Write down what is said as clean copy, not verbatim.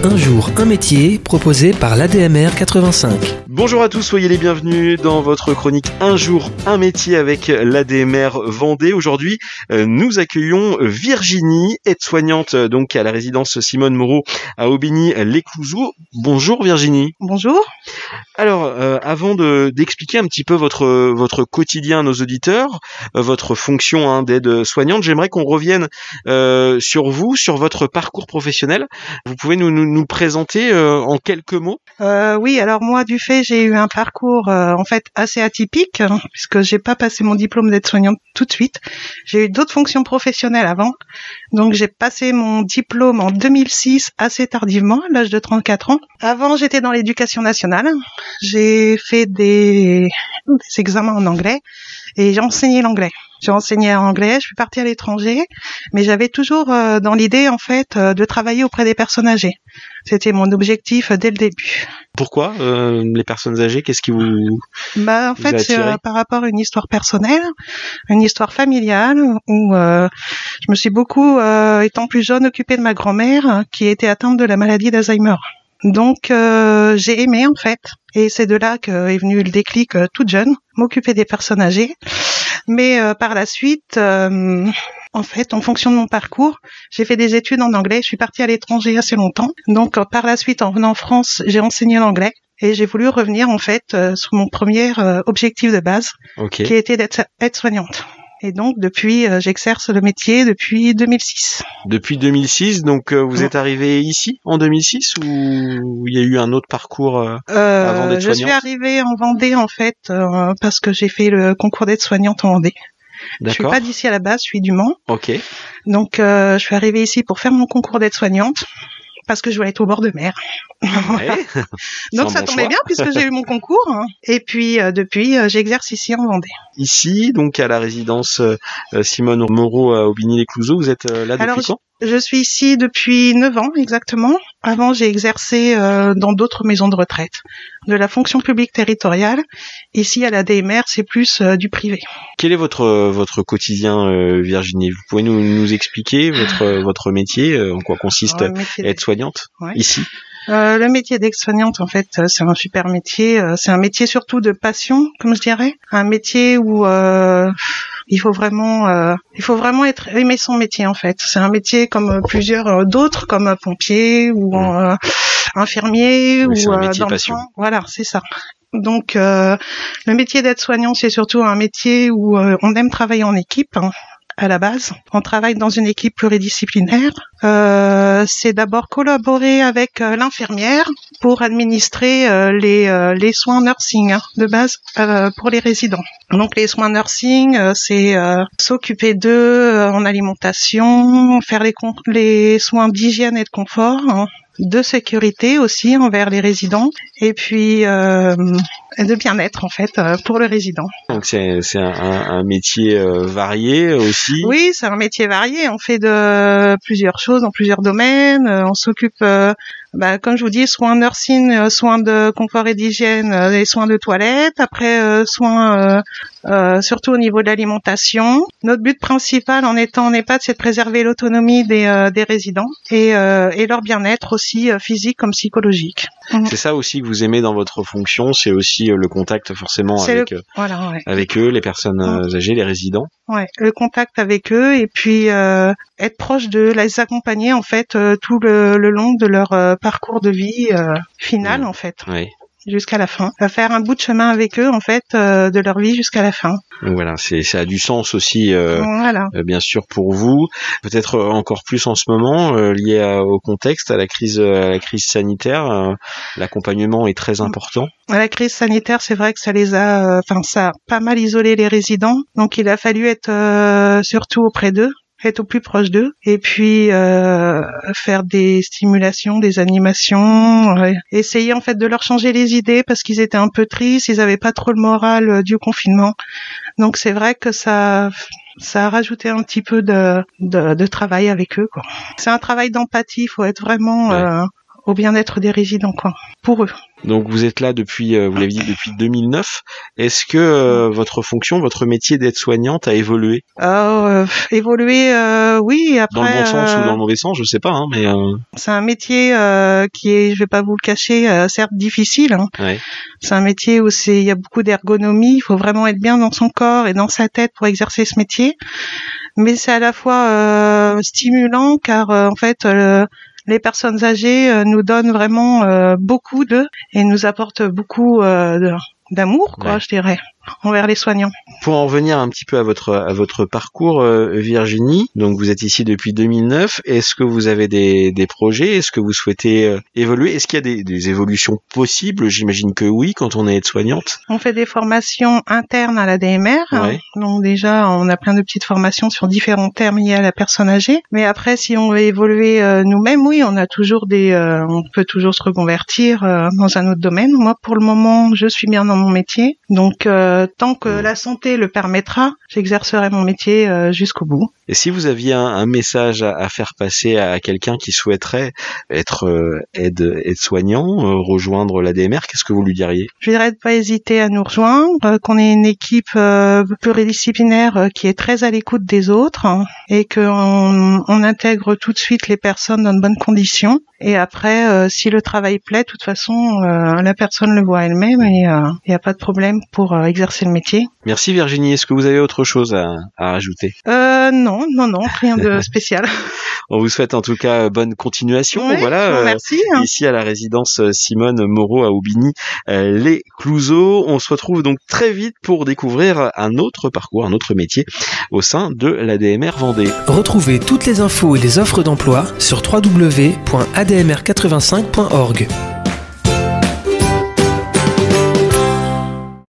Un jour, un métier, proposé par l'ADMR 85. Bonjour à tous, soyez les bienvenus dans votre chronique Un jour, un métier avec l'ADMR Vendée. Aujourd'hui, nous accueillons Virginie, aide-soignante donc à la résidence Simone Moreau à Aubigny-les-Clouseaux. Bonjour Virginie. Bonjour. Alors, avant d'expliquer un petit peu votre quotidien à nos auditeurs, votre fonction d'aide-soignante, j'aimerais qu'on revienne sur vous, sur votre parcours professionnel. Vous pouvez nous présenter en quelques mots? Oui, alors moi, du fait, j'ai eu un parcours en fait assez atypique, puisque j'ai pas passé mon diplôme d'aide-soignante tout de suite. J'ai eu d'autres fonctions professionnelles avant. Donc j'ai passé mon diplôme en 2006 assez tardivement, à l'âge de 34 ans. Avant, j'étais dans l'éducation nationale. J'ai fait des examens en anglais et j'ai enseigné l'anglais. J'ai enseigné en anglais, je suis partie à l'étranger, mais j'avais toujours dans l'idée en fait de travailler auprès des personnes âgées. C'était mon objectif dès le début. Pourquoi les personnes âgées? Qu'est-ce qui vous En fait, c'est par rapport à une histoire personnelle, une histoire familiale, où je me suis beaucoup, étant plus jeune, occupée de ma grand-mère qui était atteinte de la maladie d'Alzheimer. Donc j'ai aimé en fait, et c'est de là qu'est venu le déclic toute jeune, m'occuper des personnes âgées. Mais par la suite, en fait, en fonction de mon parcours, j'ai fait des études en anglais. Je suis partie à l'étranger assez longtemps. Donc par la suite, en venant en France, j'ai enseigné l'anglais et j'ai voulu revenir en fait sur mon premier objectif de base, qui était d'être aide-soignante. Et donc, depuis, j'exerce le métier depuis 2006. Depuis 2006, donc vous êtes arrivé ici en 2006 ou il y a eu un autre parcours avant d'être soignante? Je suis arrivée en Vendée, en fait, parce que j'ai fait le concours d'aide-soignante en Vendée. D'accord. Je suis pas d'ici à la base, je suis du Mans. Ok. Donc, je suis arrivée ici pour faire mon concours d'aide-soignante, parce que je voulais être au bord de mer. Ouais. Donc ça tombait bien puisque j'ai eu mon concours. Et puis depuis, j'exerce ici en Vendée. Ici, donc à la résidence Simone Moreau à Aubigny-les-Clouseaux, vous êtes là depuis quand? Je suis ici depuis 9 ans exactement. Avant, j'ai exercé dans d'autres maisons de retraite, de la fonction publique territoriale. Ici, à la DMR, c'est plus du privé. Quel est votre quotidien, Virginie? Vous pouvez nous expliquer votre métier, en quoi consiste être soignante ici? Le métier d'aide-soignante, en fait, c'est un super métier. C'est un métier surtout de passion, comme je dirais. Un métier où il faut vraiment aimer son métier, en fait. C'est un métier comme plusieurs d'autres, comme pompier ou infirmier ou c'est un métier passion. Voilà, c'est ça. Donc, le métier d'aide-soignant, c'est surtout un métier où on aime travailler en équipe. À la base, on travaille dans une équipe pluridisciplinaire. C'est d'abord collaborer avec l'infirmière pour administrer les soins nursing de base pour les résidents. Donc les soins nursing, c'est s'occuper d'eux en alimentation, faire les soins d'hygiène et de confort, de sécurité aussi envers les résidents, et puis de bien-être en fait pour le résident. Donc c'est un métier varié aussi. Oui, c'est un métier varié. On fait de plusieurs choses dans plusieurs domaines. On s'occupe, comme je vous dis, soins nursing, soins de confort et d'hygiène, les soins de toilette. Après, soins surtout au niveau de l'alimentation. Notre but principal en étant en EHPAD, c'est de préserver l'autonomie des résidents et leur bien-être aussi physique comme psychologique. C'est ça aussi que vous aimez dans votre fonction, c'est aussi le contact forcément avec eux, les personnes âgées, les résidents. Ouais, le contact avec eux et puis être proche d'eux, les accompagner en fait tout le long de leur parcours de vie final en fait. Oui. Jusqu'à la fin. Faire un bout de chemin avec eux, en fait, de leur vie jusqu'à la fin. Donc voilà, ça a du sens aussi, bien sûr pour vous. Peut-être encore plus en ce moment, lié au contexte, à la crise sanitaire. L'accompagnement est très important. La crise sanitaire, c'est vrai que ça a pas mal isolé les résidents. Donc il a fallu être surtout auprès d'eux, être au plus proche d'eux, et puis faire des stimulations, des animations, essayer en fait de leur changer les idées parce qu'ils étaient un peu tristes, ils avaient pas trop le moral du confinement. Donc c'est vrai que ça a rajouté un petit peu de travail avec eux, quoi. C'est un travail d'empathie, il faut être vraiment au bien-être des résidents, quoi, pour eux. Donc vous êtes là depuis, vous l'avez dit, depuis 2009. Est-ce que votre fonction, votre métier d'aide-soignante a évolué? Évolué, oui. Après, dans le bon sens ou dans le mauvais sens, je sais pas, hein, mais c'est un métier qui est, je vais pas vous le cacher, certes difficile. Hein. Ouais. C'est un métier où il y a beaucoup d'ergonomie. Il faut vraiment être bien dans son corps et dans sa tête pour exercer ce métier. Mais c'est à la fois stimulant car en fait les personnes âgées nous donnent vraiment beaucoup et nous apportent beaucoup d'amour, quoi, je dirais, envers les soignants. Pour en revenir un petit peu à votre parcours, Virginie, donc vous êtes ici depuis 2009. Est-ce que vous avez des projets? Est-ce que vous souhaitez évoluer? Est-ce qu'il y a des évolutions possibles? J'imagine que oui, quand on est aide-soignante. On fait des formations internes à l'ADMR. Ouais. Donc déjà, on a plein de petites formations sur différents thèmes liés à la personne âgée. Mais après, si on veut évoluer nous-mêmes, oui, on a toujours on peut toujours se reconvertir dans un autre domaine. Moi, pour le moment, je suis bien dans mon métier. Donc, tant que la santé le permettra, j'exercerai mon métier jusqu'au bout. Et si vous aviez un message à faire passer à quelqu'un qui souhaiterait être aide-soignant, rejoindre l'ADMR, qu'est-ce que vous lui diriez? Je dirais de pas hésiter à nous rejoindre, qu'on ait une équipe pluridisciplinaire qui est très à l'écoute des autres et qu'on intègre tout de suite les personnes dans de bonnes conditions. Et après, si le travail plaît, de toute façon, la personne le voit elle-même et il n'y a pas de problème pour exercer le métier. Merci Virginie. Est-ce que vous avez autre chose à rajouter? Non, rien de spécial. On vous souhaite en tout cas bonne continuation. Oui, voilà, merci. Ici à la résidence Simone Moreau à Aubigny, les Clouseaux. On se retrouve donc très vite pour découvrir un autre parcours, un autre métier au sein de l'ADMR Vendée. Retrouvez toutes les infos et les offres d'emploi sur www.admr85.org.